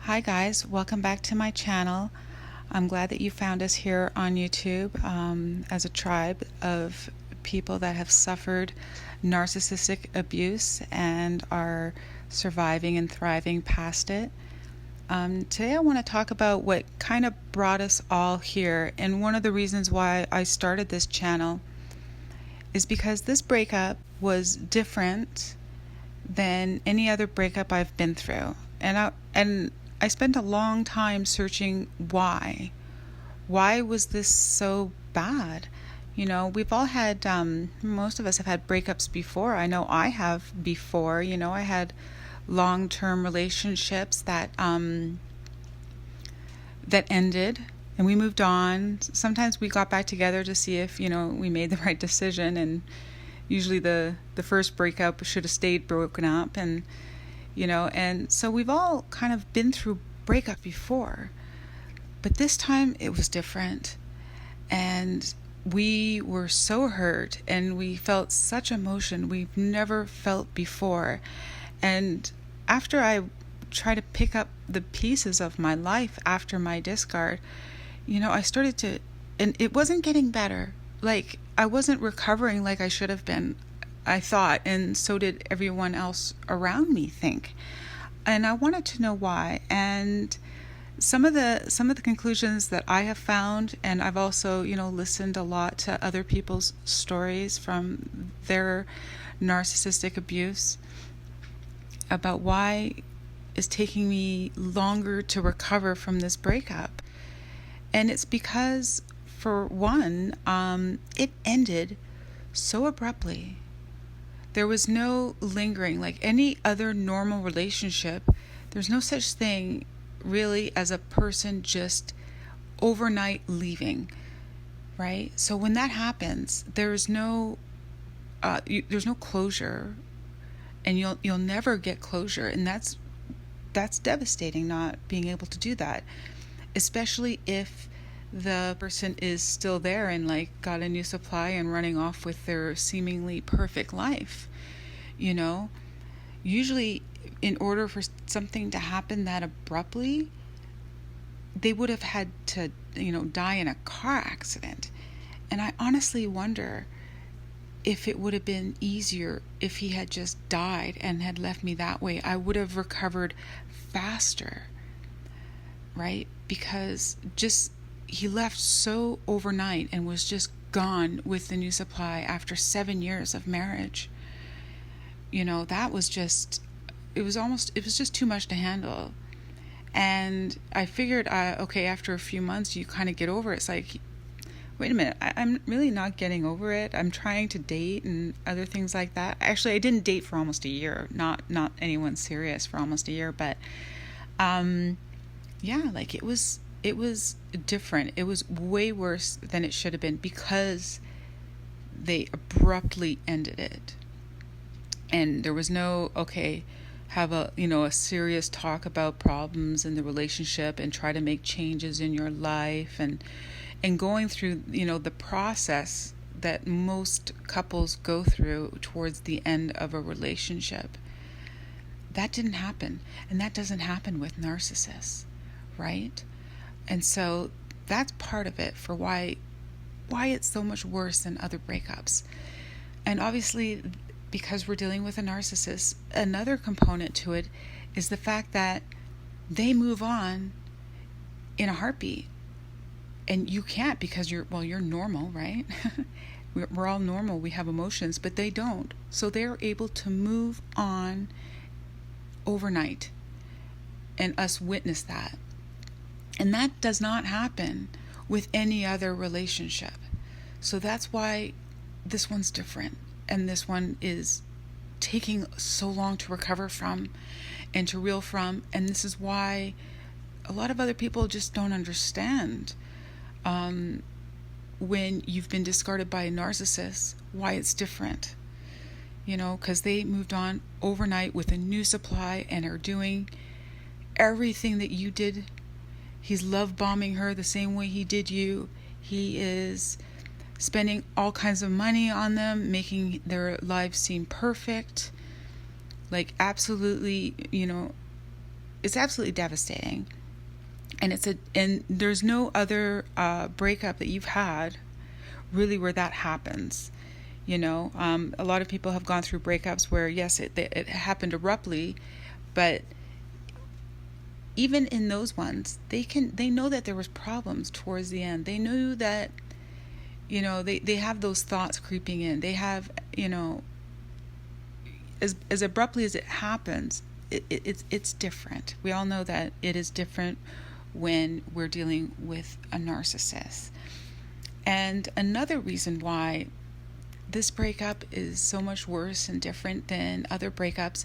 Hi guys, welcome back to my channel. I'm glad that you found us here on YouTube as a tribe of people that have suffered narcissistic abuse and are surviving and thriving past it. Today I want to talk about what kind of brought us all here, and one of the reasons why I started this channel is because this breakup was different than any other breakup I've been through. And I spent a long time searching why. Why was this so bad? You know, we've all had, most of us have had breakups before. I know I have before. You know, I had long-term relationships that ended and we moved on. Sometimes we got back together to see if, we made the right decision, and usually the first breakup should have stayed broken up, and so we've all kind of been through breakup before, but this time it was different, and we were so hurt and we felt such emotion we've never felt before. And after I tried to pick up the pieces of my life after my discard, I started to, and it wasn't getting better. Like, I wasn't recovering like I should have been, I thought, and so did everyone else around me think. And I wanted to know why. And some of the conclusions that I have found, and I've also, listened a lot to other people's stories from their narcissistic abuse about why it's taking me longer to recover from this breakup. And it's because, for one, it ended so abruptly. There was no lingering. Like any other normal relationship, there's no such thing really as a person just overnight leaving, right? So when that happens, there's no closure, and you'll never get closure, and that's devastating, not being able to do that, especially if the person is still there and got a new supply and running off with their seemingly perfect life. Usually in order for something to happen that abruptly, they would have had to, die in a car accident. And I honestly wonder if it would have been easier if he had just died and had left me that way. I would have recovered faster, right? Because he left so overnight and was just gone with the new supply after 7 years of marriage. That was just, it was just too much to handle. And I figured, okay, after a few months, you kind of get over it. It's like, wait a minute, I'm really not getting over it. I'm trying to date and other things like that. Actually, I didn't date for almost a year, not anyone serious for almost a year, but it was different. It was way worse than it should have been because they abruptly ended it. And there was no, okay, have a serious talk about problems in the relationship and try to make changes in your life, and going through, the process that most couples go through towards the end of a relationship. That didn't happen, and that doesn't happen with narcissists, right? And so that's part of it for why it's so much worse than other breakups. And obviously, because we're dealing with a narcissist, another component to it is the fact that they move on in a heartbeat. And you can't, because you're normal, right? We're all normal. We have emotions, but they don't. So they're able to move on overnight, and us witness that. And that does not happen with any other relationship. So that's why this one's different. And this one is taking so long to recover from and to reel from. And this is why a lot of other people just don't understand when you've been discarded by a narcissist, why it's different. Because they moved on overnight with a new supply and are doing everything that you did. He's love bombing her the same way he did you. He is spending all kinds of money on them, making their lives seem perfect. Absolutely, it's absolutely devastating. And there's no other breakup that you've had really where that happens. A lot of people have gone through breakups where, yes, it happened abruptly, but even in those ones, they know that there was problems towards the end. They knew that, they have those thoughts creeping in. They have, as abruptly as it happens, it's different. We all know that it is different when we're dealing with a narcissist. And another reason why this breakup is so much worse and different than other breakups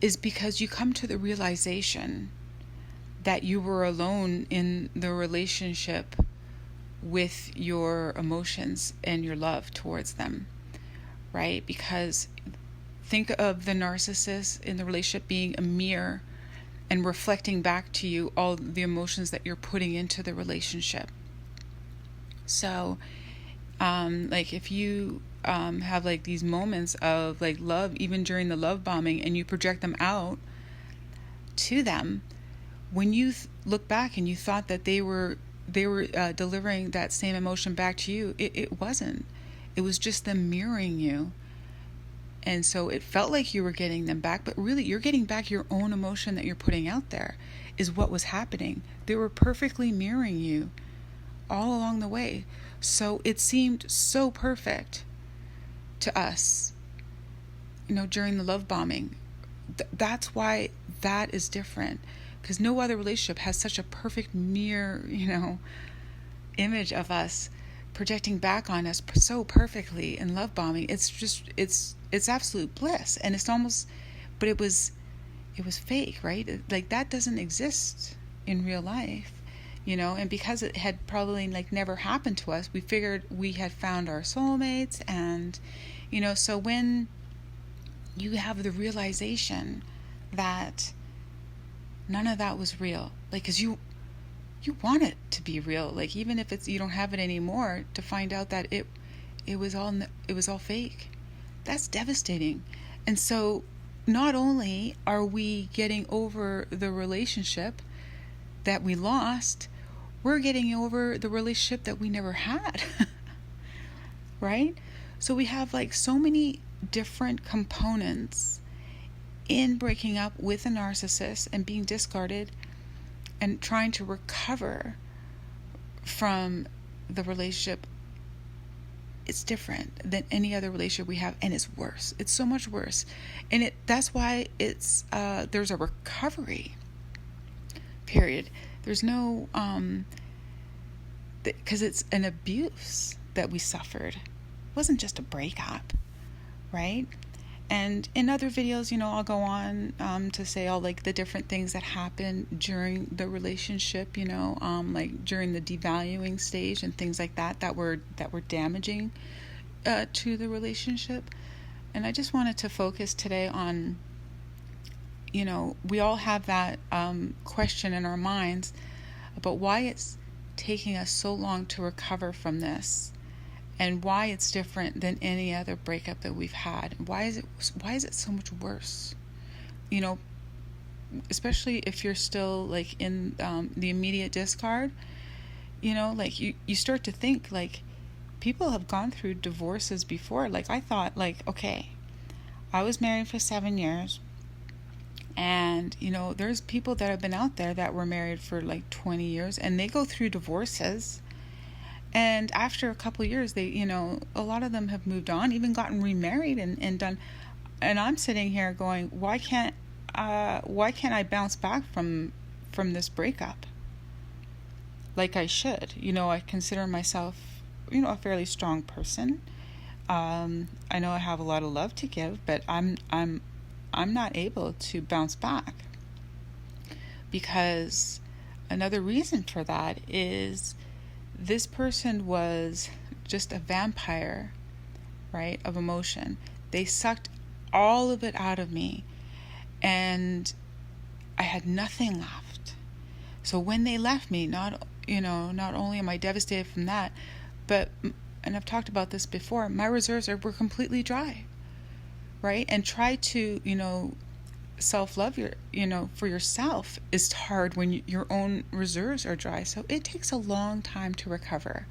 is because you come to the realization that you were alone in the relationship with your emotions and your love towards them, right? Because think of the narcissist in the relationship being a mirror and reflecting back to you all the emotions that you're putting into the relationship. So, like if you have like these moments of like love, even during the love bombing, and you project them out to them, when you look back and you thought that they were delivering that same emotion back to you, it wasn't. It was just them mirroring you. And so it felt like you were getting them back, but really you're getting back your own emotion that you're putting out there is what was happening. They were perfectly mirroring you all along the way. So it seemed so perfect to us, during the love bombing. That's why that is different, because no other relationship has such a perfect mirror, image of us projecting back on us so perfectly in love bombing. It's absolute bliss. And it's almost, but it was fake, right? Like that doesn't exist in real life, and because it had probably like never happened to us, we figured we had found our soulmates. And, so when you have the realization that none of that was real, like, cause you want it to be real, like even if you don't have it anymore, to find out that it was all fake. That's devastating. And so not only are we getting over the relationship that we lost, we're getting over the relationship that we never had. Right? So we have like so many different components in breaking up with a narcissist and being discarded and trying to recover from the relationship. It's different than any other relationship we have, and it's worse. It's so much worse. And that's why it's there's a recovery period. There's no because it's an abuse that we suffered. It wasn't just a breakup, right? And in other videos, I'll go on to say all like the different things that happen during the relationship, like during the devaluing stage and things like that were damaging to the relationship. And I just wanted to focus today on, we all have that question in our minds about why it's taking us so long to recover from this. And why it's different than any other breakup that we've had. Why is it so much worse? Especially if you're still like in the immediate discard, like you start to think like people have gone through divorces before. Like I thought like, okay, I was married for 7 years, and there's people that have been out there that were married for like 20 years and they go through divorces. And after a couple of years, they, a lot of them have moved on, even gotten remarried and done. And I'm sitting here going, why can't I bounce back from this breakup like I should? I consider myself, a fairly strong person. I know I have a lot of love to give, but I'm not able to bounce back, because another reason for that is this person was just a vampire, right, of emotion. They sucked all of it out of me, and I had nothing left. So when they left me, not only am I devastated from that, but, and I've talked about this before, my reserves were completely dry, right? And try to, self-love for yourself is hard when your own reserves are dry. So it takes a long time to recover.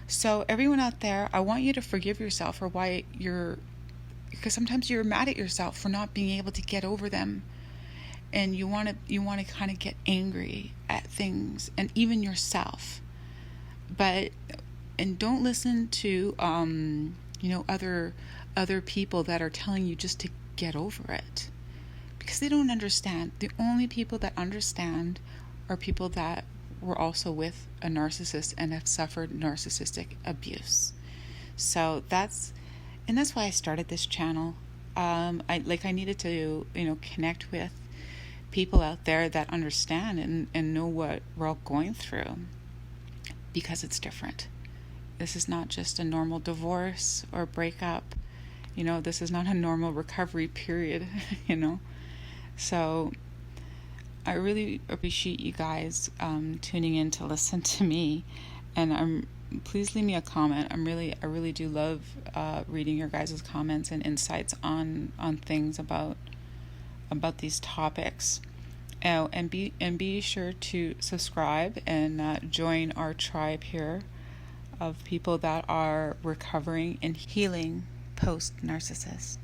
So everyone out there, I want you to forgive yourself for because sometimes you're mad at yourself for not being able to get over them, and you want to kind of get angry at things and even yourself. And don't listen to other people that are telling you just to get over it, because they don't understand. The only people that understand are people that were also with a narcissist and have suffered narcissistic abuse. So that's why I started this channel. I needed to connect with people out there that understand and know what we're all going through, because it's different. This is not just a normal divorce or breakup. This is not a normal recovery period. So I really appreciate you guys tuning in to listen to me, and please leave me a comment. I really do love reading your guys' comments and insights on things about these topics. And be sure to subscribe and join our tribe here of people that are recovering and healing post narcissist.